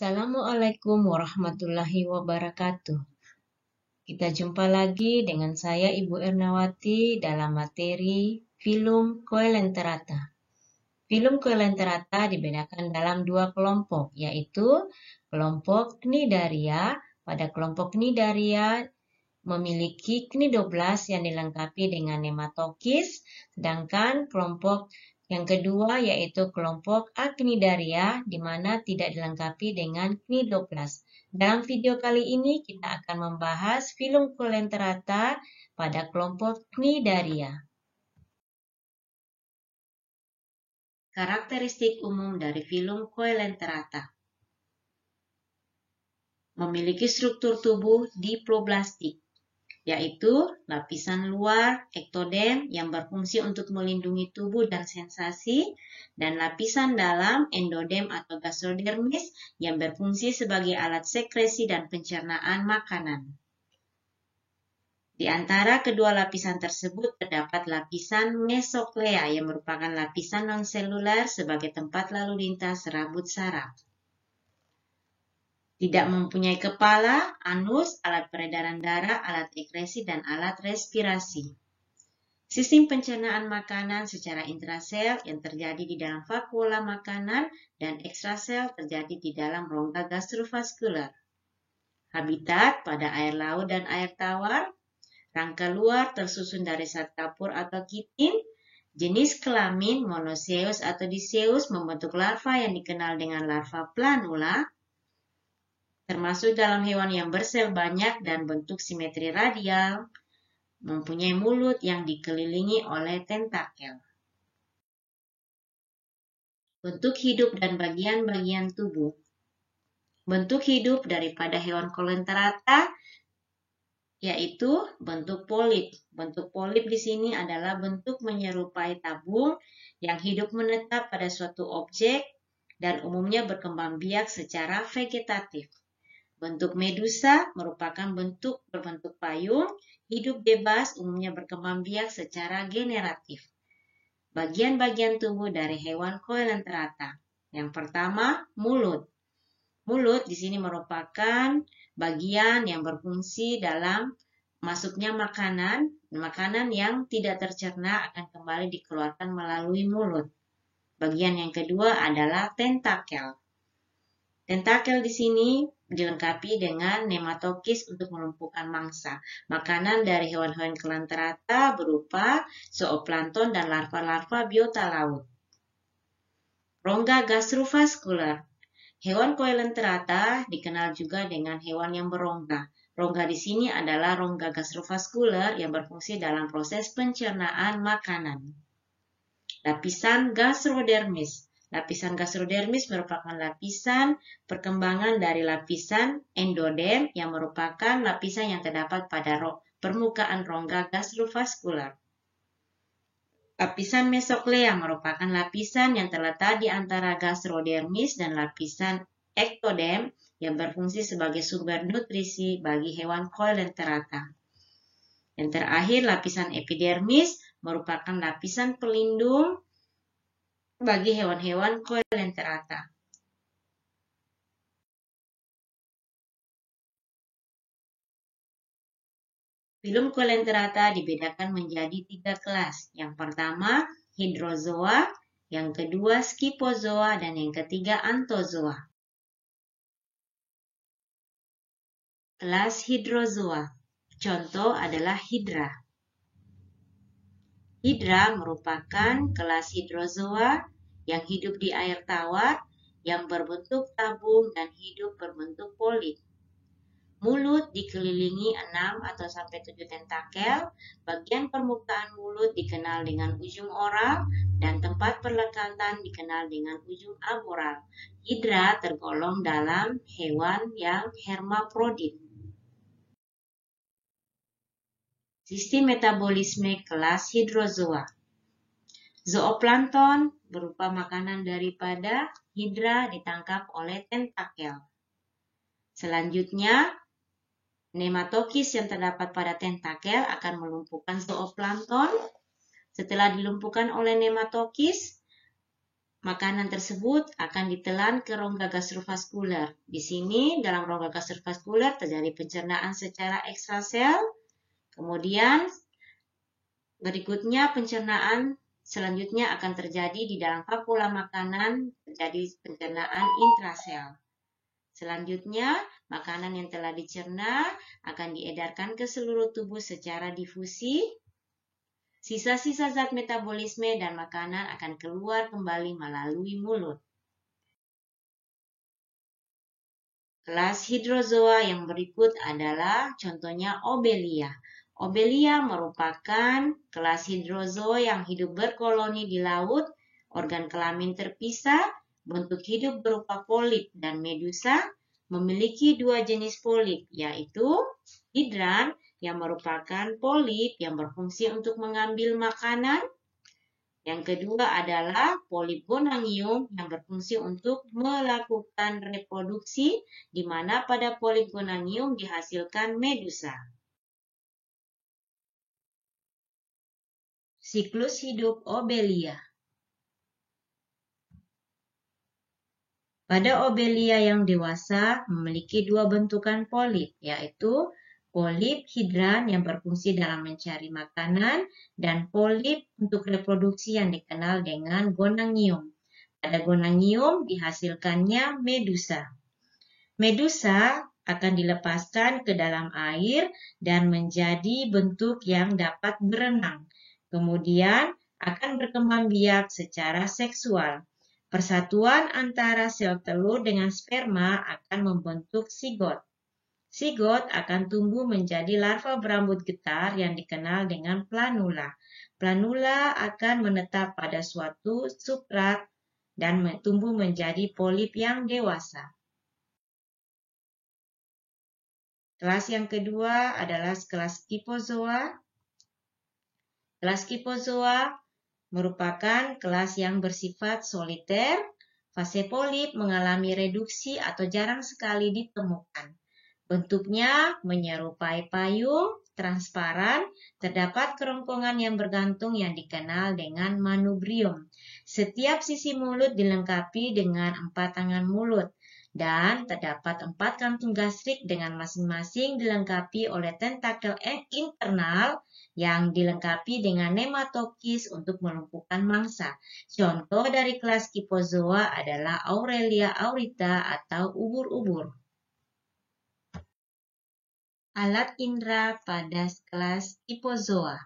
Assalamualaikum warahmatullahi wabarakatuh. Kita jumpa lagi dengan saya Ibu Ernawati dalam materi Filum Coelenterata. Filum Coelenterata dibedakan dalam dua kelompok, yaitu kelompok Cnidaria. Pada kelompok Cnidaria memiliki cnidoblas yang dilengkapi dengan nematokis, sedangkan kelompok yang kedua yaitu kelompok Acnidaria di mana tidak dilengkapi dengan cnidoblas. Dalam video kali ini kita akan membahas Filum Coelenterata pada kelompok Cnidaria. Karakteristik umum dari Filum Coelenterata. Memiliki struktur tubuh diploblastik, yaitu lapisan luar ektodem yang berfungsi untuk melindungi tubuh dan sensasi, dan lapisan dalam endodem atau gastrodermis yang berfungsi sebagai alat sekresi dan pencernaan makanan. Di antara kedua lapisan tersebut terdapat lapisan mesoklea yang merupakan lapisan non-selular sebagai tempat lalu lintas serabut saraf. Tidak mempunyai kepala, anus, alat peredaran darah, alat ekresi, dan alat respirasi. Sistem pencernaan makanan secara intrasel yang terjadi di dalam vakuola makanan dan ekstrasel terjadi di dalam rongga gastrovaskular. Habitat pada air laut dan air tawar. Rangka luar tersusun dari zat kapur atau kitin. Jenis kelamin monoceus atau diceus membentuk larva yang dikenal dengan larva planula, termasuk dalam hewan yang bersel banyak dan bentuk simetri radial, mempunyai mulut yang dikelilingi oleh tentakel. Bentuk hidup dan bagian-bagian tubuh. Bentuk hidup daripada hewan Coelenterata yaitu bentuk polip. Bentuk polip di sini adalah bentuk menyerupai tabung yang hidup menetap pada suatu objek dan umumnya berkembang biak secara vegetatif. Bentuk medusa merupakan bentuk berbentuk payung, hidup bebas, umumnya berkembang biak secara generatif. Bagian-bagian tubuh dari hewan Coelenterata. Yang pertama, mulut. Mulut di sini merupakan bagian yang berfungsi dalam masuknya makanan yang tidak tercerna akan kembali dikeluarkan melalui mulut. Bagian yang kedua adalah tentakel. Tentakel di sini dilengkapi dengan nematokis untuk melumpuhkan mangsa. Makanan dari hewan-hewan Coelenterata berupa zooplankton dan larva-larva biota laut. Rongga gastrovaskular. Hewan Coelenterata dikenal juga dengan hewan yang berongga. Rongga di sini adalah rongga gastrovaskular yang berfungsi dalam proses pencernaan makanan. Lapisan gastrodermis. Lapisan gastrodermis merupakan lapisan perkembangan dari lapisan endodem yang merupakan lapisan yang terdapat pada permukaan rongga gastrovaskular. Lapisan mesoklea merupakan lapisan yang terletak di antara gastrodermis dan lapisan ektodem yang berfungsi sebagai sumber nutrisi bagi hewan Coelenterata. Yang terakhir, lapisan epidermis merupakan lapisan pelindung bagi hewan-hewan Coelenterata. Filum Coelenterata dibedakan menjadi 3 kelas. Yang pertama, hydrozoa, yang kedua, scyphozoa, dan yang ketiga, anthozoa. Kelas hydrozoa. Contoh adalah hidra. Hidra merupakan kelas hydrozoa yang hidup di air tawar, yang berbentuk tabung dan hidup berbentuk polip. Mulut dikelilingi 6 atau sampai 7 tentakel. Bagian permukaan mulut dikenal dengan ujung oral dan tempat perlekatan dikenal dengan ujung aboral. Hidra tergolong dalam hewan yang hermafrodit. Sistem metabolisme kelas hydrozoa. Zooplankton berupa makanan daripada hidra ditangkap oleh tentakel. Selanjutnya, nematokis yang terdapat pada tentakel akan melumpuhkan zooplankton. Setelah dilumpuhkan oleh nematokis, makanan tersebut akan ditelan ke rongga gastrovaskuler. Di sini dalam rongga gastrovaskuler terjadi pencernaan secara ekstrasel. Kemudian berikutnya pencernaan selanjutnya akan terjadi di dalam vakuola makanan, terjadi pencernaan intrasel. Selanjutnya, makanan yang telah dicerna akan diedarkan ke seluruh tubuh secara difusi. Sisa-sisa zat metabolisme dan makanan akan keluar kembali melalui mulut. Kelas hidrozoa yang berikut adalah contohnya Obelia. Obelia merupakan kelas hidrozoa yang hidup berkoloni di laut, organ kelamin terpisah, bentuk hidup berupa polip dan medusa, memiliki dua jenis polip, yaitu hidran yang merupakan polip yang berfungsi untuk mengambil makanan. Yang kedua adalah polip gonangium yang berfungsi untuk melakukan reproduksi, di mana pada polip gonangium dihasilkan medusa. Siklus hidup Obelia. Pada Obelia yang dewasa memiliki dua bentukan polip, yaitu polip hidran yang berfungsi dalam mencari makanan dan polip untuk reproduksi yang dikenal dengan gonangium. Pada gonangium dihasilkannya medusa. Medusa akan dilepaskan ke dalam air dan menjadi bentuk yang dapat berenang. Kemudian akan berkembang biak secara seksual. Persatuan antara sel telur dengan sperma akan membentuk sigot. Sigot akan tumbuh menjadi larva berambut getar yang dikenal dengan planula. Planula akan menetap pada suatu substrat dan tumbuh menjadi polip yang dewasa. Kelas yang kedua adalah kelas Scyphozoa. Kelas Scyphozoa merupakan kelas yang bersifat soliter. Fase polip mengalami reduksi atau jarang sekali ditemukan. Bentuknya menyerupai payung, transparan, terdapat kerongkongan yang bergantung yang dikenal dengan manubrium. Setiap sisi mulut dilengkapi dengan 4 tangan mulut, dan terdapat 4 kantung gastrik dengan masing-masing dilengkapi oleh tentakel internal yang dilengkapi dengan nematokis untuk melumpuhkan mangsa. Contoh dari kelas Scyphozoa adalah Aurelia aurita atau ubur-ubur. Alat indera pada kelas Scyphozoa.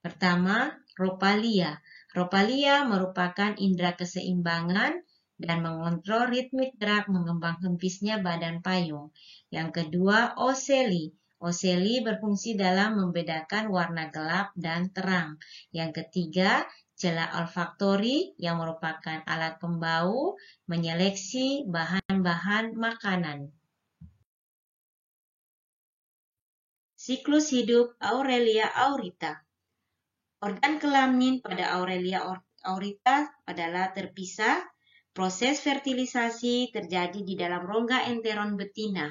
Pertama, Ropalia. Ropalia merupakan indera keseimbangan dan mengontrol ritmik gerak mengembang hempisnya badan payung. Yang kedua, Oceli. Oceli berfungsi dalam membedakan warna gelap dan terang. Yang ketiga, cela olfaktori yang merupakan alat pembau menyeleksi bahan-bahan makanan. Siklus hidup Aurelia aurita. Organ kelamin pada Aurelia aurita adalah terpisah. Proses fertilisasi terjadi di dalam rongga enteron betina.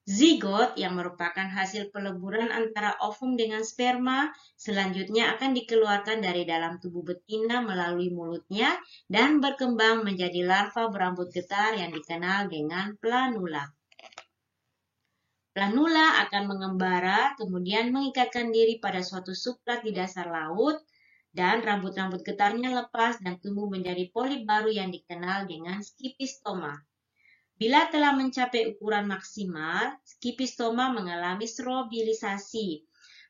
Zigot yang merupakan hasil peleburan antara ovum dengan sperma selanjutnya akan dikeluarkan dari dalam tubuh betina melalui mulutnya dan berkembang menjadi larva berambut getar yang dikenal dengan planula. Planula akan mengembara, kemudian mengikatkan diri pada suatu substrat di dasar laut, dan rambut-rambut getarnya lepas dan tumbuh menjadi polip baru yang dikenal dengan skipistoma. Bila telah mencapai ukuran maksimal, skipistoma mengalami strobilisasi,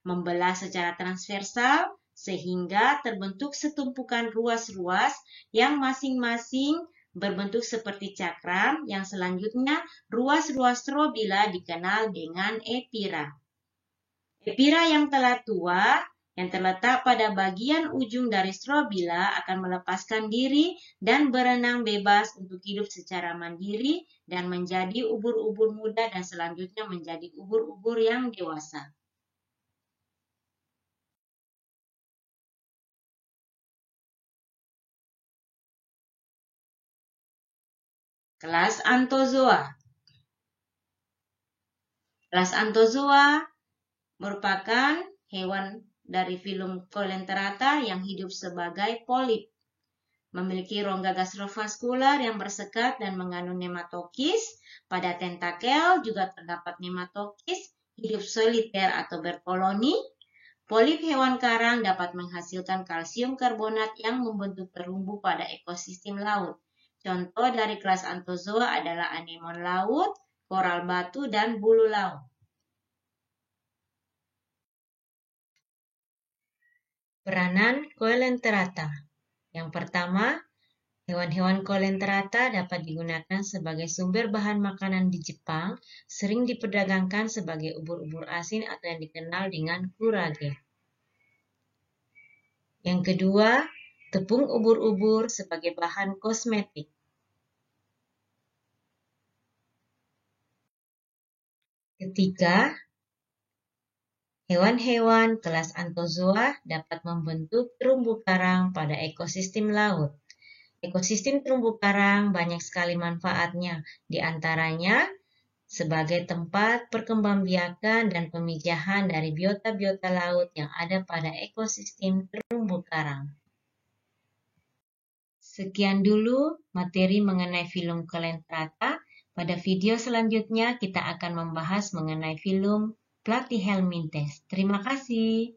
membelah secara transversal, sehingga terbentuk setumpukan ruas-ruas yang masing-masing berbentuk seperti cakram, yang selanjutnya ruas-ruas strobila dikenal dengan epira. Epira yang telah tua, yang terletak pada bagian ujung dari strobila akan melepaskan diri dan berenang bebas untuk hidup secara mandiri dan menjadi ubur-ubur muda dan selanjutnya menjadi ubur-ubur yang dewasa. Kelas Anthozoa. Kelas Anthozoa merupakan hewan dari filum Coelenterata yang hidup sebagai polip. memiliki rongga gastrovaskular yang bersekat dan mengandung nematokis. Pada tentakel juga terdapat nematokis, hidup soliter atau berkoloni. Polip hewan karang dapat menghasilkan kalsium karbonat yang membentuk terumbu pada ekosistem laut. Contoh dari kelas Anthozoa adalah anemon laut, koral batu, dan bulu laut. Peranan Coelenterata. Yang pertama, hewan-hewan Coelenterata dapat digunakan sebagai sumber bahan makanan di Jepang, sering diperdagangkan sebagai ubur-ubur asin atau yang dikenal dengan kurage. Yang kedua, tepung ubur-ubur sebagai bahan kosmetik. Ketiga, hewan-hewan kelas Anthozoa dapat membentuk terumbu karang pada ekosistem laut. Ekosistem terumbu karang banyak sekali manfaatnya, di antaranya sebagai tempat perkembangbiakan dan pemijahan dari biota-biota laut yang ada pada ekosistem terumbu karang. Sekian dulu materi mengenai filum Coelenterata. Pada video selanjutnya kita akan membahas mengenai filum Platyhelminthes. Terima kasih.